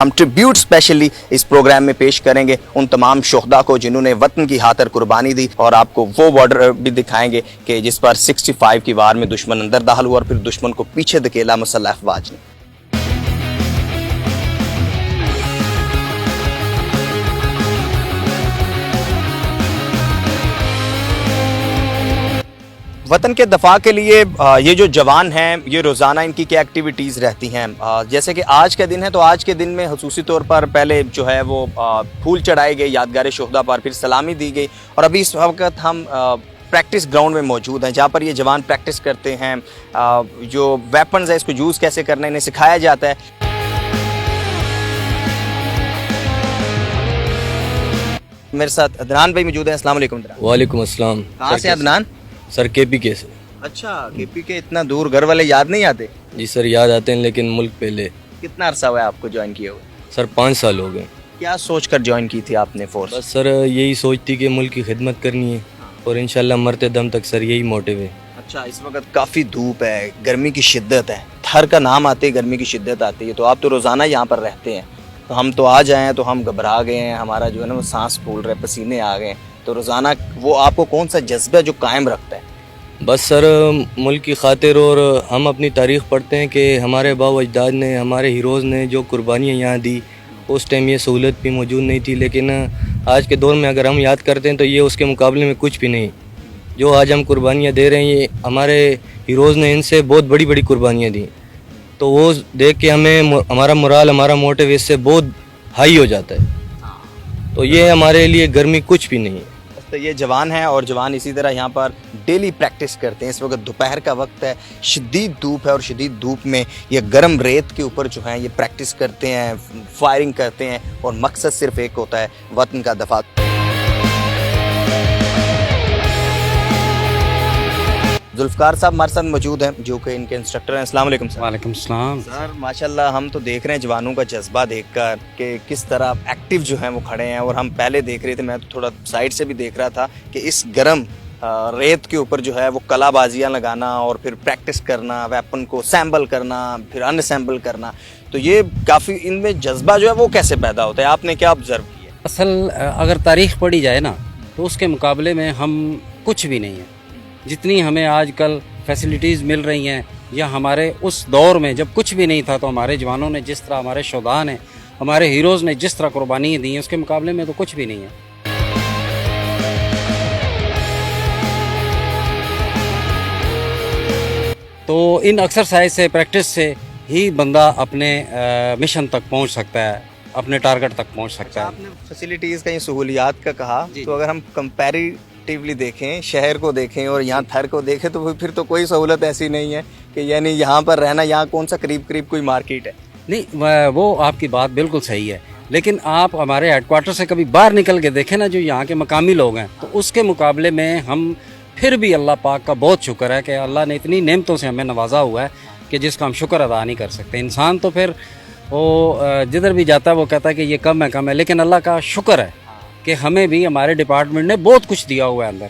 हम tribute specially इस programme में पेश करेंगे उन तमाम शोहदा को जिन्होंने वतन की खातिर कुर्बानी दी, और आपको वो बॉर्डर भी दिखाएंगे कि जिस पर 65 की वार में दुश्मन अंदर दाखिल हुआ और फिर दुश्मन को पीछे धकेला मुसल्लह अफवाज ने। वतन के दफा के लिए ये जो जवान हैं, ये रोज़ाना इनकी क्या एक्टिविटीज़ रहती हैं। जैसे कि आज का दिन है, तो आज के दिन में ख़ुसूसी तौर पर पहले जो है वो फूल चढ़ाए गए यादगार शोहदा पर, फिर सलामी दी गई, और अभी इस वक्त हम प्रैक्टिस ग्राउंड में मौजूद हैं जहाँ पर ये जवान प्रैक्टिस करते हैं। जो वेपन्स है इसको यूज़ कैसे करना है इन्हें सिखाया जाता है। मेरे साथ अदनान भाई मौजूद हैं। अस्सलाम वालेकुम। वालेकुम अस्सलाम। कहाँ से अदनान? सर KPK से। अच्छा, KPK के इतना दूर, घर वाले याद नहीं आते? जी सर याद आते हैं, लेकिन मुल्क पहले। कितना अरसा हुआ है आपको ज्वाइन किए हुए? सर 5 साल हो गए। क्या सोच कर ज्वाइन की थी आपने फोर्स? बस सर यही सोच थी कि मुल्क की खिदमत करनी है, और इंशाल्लाह मरते दम तक सर यही मोटिव है। अच्छा, इस वक्त काफ़ी धूप है, गर्मी की शिद्दत है, थर का नाम आते ही गर्मी की शिद्दत आती है, तो आप तो रोज़ाना यहाँ पर रहते हैं, तो हम तो आ जाएँ तो हम घबरा गए हैं, हमारा जो है ना वो सांस फूल रहे, पसीने आ गए, तो रोज़ाना वो आपको कौन सा जज्बा जो कायम रखता है? बस सर मुल्क की खातिर, और हम अपनी तारीख़ पढ़ते हैं कि हमारे बाव अजदाद ने, हमारे हीरोज़ ने जो कुर्बानियाँ यहाँ दी, उस टाइम ये सहूलत भी मौजूद नहीं थी, लेकिन आज के दौर में अगर हम याद करते हैं तो ये उसके मुकाबले में कुछ भी नहीं। जो आज हम कुर्बानियाँ दे रहे हैं, ये हमारे हीरोज़ ने इनसे बहुत बड़ी बड़ी कुर्बानियाँ दी, तो वो देख के हमें हमारा मोराल, हमारा मोटिव इससे बहुत हाई हो जाता है। तो ये हमारे लिए गर्मी कुछ भी नहीं है। तो ये जवान हैं, और जवान इसी तरह यहाँ पर डेली प्रैक्टिस करते हैं। इस वक्त दोपहर का वक्त है, शदीद धूप है, और शदीद धूप में ये गर्म रेत के ऊपर जो है ये प्रैक्टिस करते हैं, फायरिंग करते हैं, और मकसद सिर्फ एक होता है, वतन का दफा। जुल्फ़कार साहब हमारे साथ मौजूद हैं जो कि इनके इंस्ट्रक्टर हैं। अस्सलाम वालेकुम सर। वालेकुम सलाम। सर माशाल्लाह हम तो देख रहे हैं जवानों का जज्बा देखकर कि किस तरह एक्टिव जो हैं वो खड़े हैं, और हम पहले देख रहे थे, मैं तो थोड़ा साइड से भी देख रहा था कि इस गर्म रेत के ऊपर जो है वो कलाबाजियाँ लगाना, और फिर प्रैक्टिस करना, वेपन को सैम्बल करना, फिर अनसैम्बल करना, तो ये काफ़ी इनमें जज्बा जो है वो कैसे पैदा होता है, आपने क्या ऑब्जर्व किया? असल अगर तारीख़ पढ़ी जाए ना, तो उसके मुकाबले में हम कुछ भी नहीं है। जितनी हमें आजकल फैसिलिटीज़ मिल रही हैं, या हमारे उस दौर में जब कुछ भी नहीं था, तो हमारे जवानों ने जिस तरह, हमारे शोहदा ने, हमारे हीरोज़ ने जिस तरह कुर्बानियाँ दी हैं, उसके मुकाबले में तो कुछ भी नहीं है। तो इन एक्सरसाइज से, प्रैक्टिस से ही बंदा अपने मिशन तक पहुंच सकता है, अपने टारगेट तक पहुंच सकता है। आपने फैसिलिटीज़ का, सहूलियात का कहा, तो अगर हम कंपैरेटिवली देखें, शहर को देखें और यहाँ थर को देखें, तो फिर तो कोई सहूलत ऐसी नहीं है कि यानी यहाँ पर रहना, यहाँ कौन सा करीब करीब कोई मार्केट है? नहीं, वो आपकी बात बिल्कुल सही है, लेकिन आप हमारे हेडक्वार्टर से कभी बाहर निकल के देखें ना, जो यहाँ के मकामी लोग हैं, तो उसके मुकाबले में हम फिर भी अल्लाह पाक का बहुत शुक्र है कि अल्लाह ने इतनी नेमतों से हमें नवाजा हुआ है कि जिसका हम शुक्र अदा नहीं कर सकते। इंसान तो फिर वो जिधर भी जाता है वो कहता है कि ये कम है, लेकिन अल्लाह का शुक्र है कि हमें भी हमारे डिपार्टमेंट ने बहुत कुछ दिया हुआ है अंदर।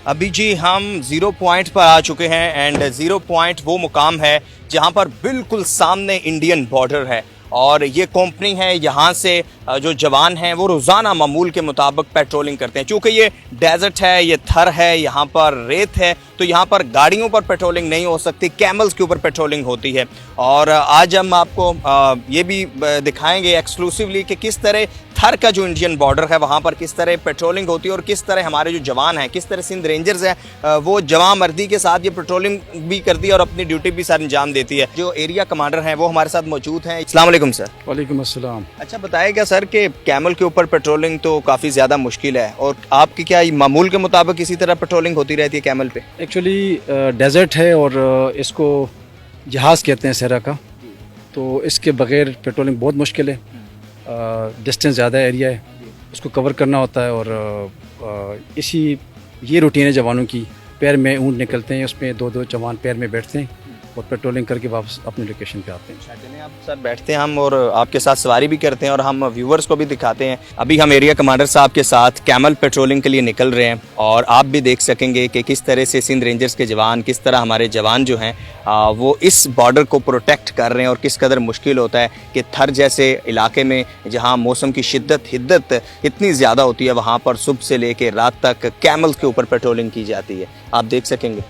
अभी जी हम 0 पॉइंट पर आ चुके हैं, एंड 0 पॉइंट वो मुकाम है जहां पर बिल्कुल सामने इंडियन बॉर्डर है, और ये कंपनी है। यहाँ से जो जवान हैं वो रोज़ाना मामूल के मुताबिक पेट्रोलिंग करते हैं। चूँकि ये डेजर्ट है, ये थर है, यहाँ पर रेत है, तो यहाँ पर गाड़ियों पर पेट्रोलिंग नहीं हो सकती, कैमल्स के ऊपर पेट्रोलिंग होती है। और आज हम आपको ये भी दिखाएंगे एक्सक्लूसिवली कि किस तरह थर का जो इंडियन बॉर्डर है वहाँ पर किस तरह पेट्रोलिंग होती है, और किस तरह हमारे जो जवान हैं, किस तरह सिंध रेंजर्स हैं, वो जवां मर्दी के साथ ये पेट्रोलिंग भी करती है और अपनी ड्यूटी भी सर अंजाम देती है। जो एरिया कमांडर हैं वो हमारे साथ मौजूद हैं। अस्सलाम वालेकुम सर। वालेकुम अस्सलाम। अच्छा बताइएगा सर कि कैमल के ऊपर पेट्रोलिंग तो काफ़ी ज़्यादा मुश्किल है, और आपकी क्या मामूल के मुताबिक इसी तरह पेट्रोलिंग होती रहती है कैमल पे? एक्चुअली डेजर्ट है, और इसको जहाज़ कहते हैं सहरा का, तो इसके बगैर पेट्रोलिंग बहुत मुश्किल है। डिस्टेंस ज़्यादा एरिया है, उसको कवर करना होता है, और ये रूटीन है जवानों की। पैर में ऊँट निकलते हैं, उसमें 2-2 जवान पैर में बैठते हैं, और पेट्रोलिंग करके वापस अपनी लोकेशन पे आते हैं। चलिए आप सर बैठते हैं हम और आपके साथ सवारी भी करते हैं और हम व्यूवर्स को भी दिखाते हैं। अभी हम एरिया कमांडर साहब के साथ कैमल पेट्रोलिंग के लिए निकल रहे हैं और आप भी देख सकेंगे कि किस तरह से सिंध रेंजर्स के जवान, किस तरह हमारे जवान जो हैं वो इस बॉर्डर को प्रोटेक्ट कर रहे हैं और किस कदर मुश्किल होता है कि थर जैसे इलाके में जहाँ मौसम की हिद्दत इतनी ज़्यादा होती है, वहाँ पर सुबह से लेकर रात तक कैमल्स के ऊपर पेट्रोलिंग की जाती है। आप देख सकेंगे।